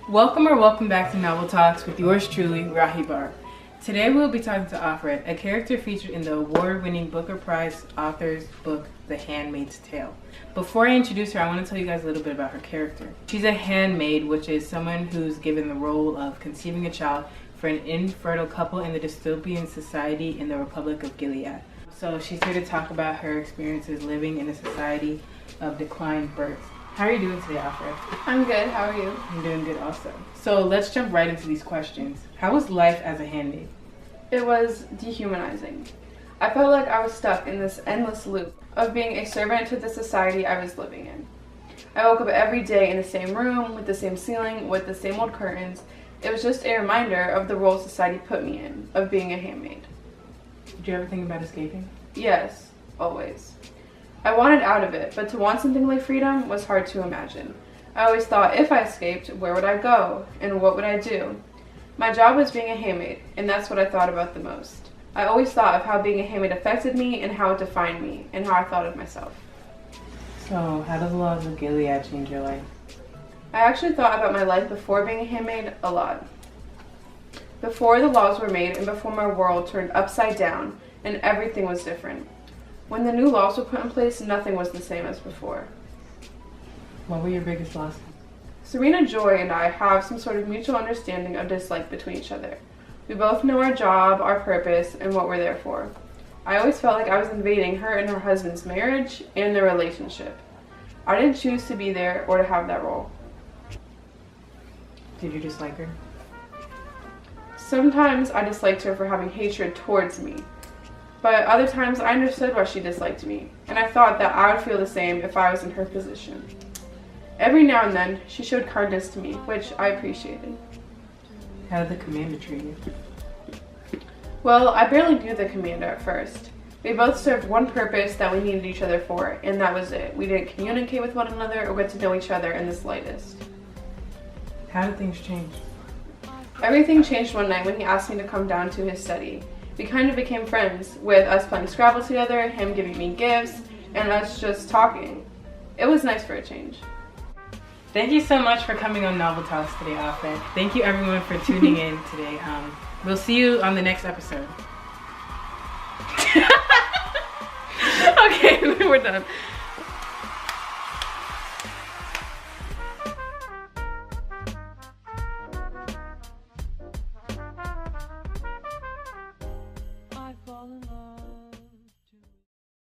Welcome back to Novel Talks with yours truly, Rohey Barrow. Today we'll be talking to Offred, a character featured in the award-winning Booker Prize author's book, The Handmaid's Tale. Before I introduce her, I want to tell you guys a little bit about her character. She's a handmaid, which is someone who's given the role of conceiving a child for an infertile couple in the dystopian society in the Republic of Gilead. So she's here to talk about her experiences living in a society of declined births. How are you doing today, Offred? I'm good. How are you? I'm doing good also. So let's jump right into these questions. How was life as a handmaid? It was dehumanizing. I felt like I was stuck in this endless loop of being a servant to the society I was living in. I woke up every day in the same room, with the same ceiling, with the same old curtains. It was just a reminder of the role society put me in, of being a handmaid. Did you ever think about escaping? Yes, always. I wanted out of it, but to want something like freedom was hard to imagine. I always thought if I escaped, where would I go? And what would I do? My job was being a handmaid, and that's what I thought about the most. I always thought of how being a handmaid affected me and how it defined me and how I thought of myself. So, how do the laws of Gilead change your life? I actually thought about my life before being a handmaid a lot. Before the laws were made and before my world turned upside down and everything was different. When the new laws were put in place, nothing was the same as before. What were your biggest losses? Serena Joy and I have some sort of mutual understanding of dislike between each other. We both know our job, our purpose, and what we're there for. I always felt like I was invading her and her husband's marriage and their relationship. I didn't choose to be there or to have that role. Did you dislike her? Sometimes I disliked her for having hatred towards me. But other times I understood why she disliked me, and I thought that I would feel the same if I was in her position. Every now and then, she showed kindness to me, which I appreciated. How did the commander treat you? Well, I barely knew the commander at first. We both served one purpose that we needed each other for, and that was it. We didn't communicate with one another or get to know each other in the slightest. How did things change? Everything changed one night when he asked me to come down to his study. We kind of became friends, with us playing Scrabble together, him giving me gifts, and us just talking. It was nice for a change. Thank you so much for coming on Novel Talks today, Offred. Thank you everyone for tuning in today. We'll see you on the next episode. Okay, we're done.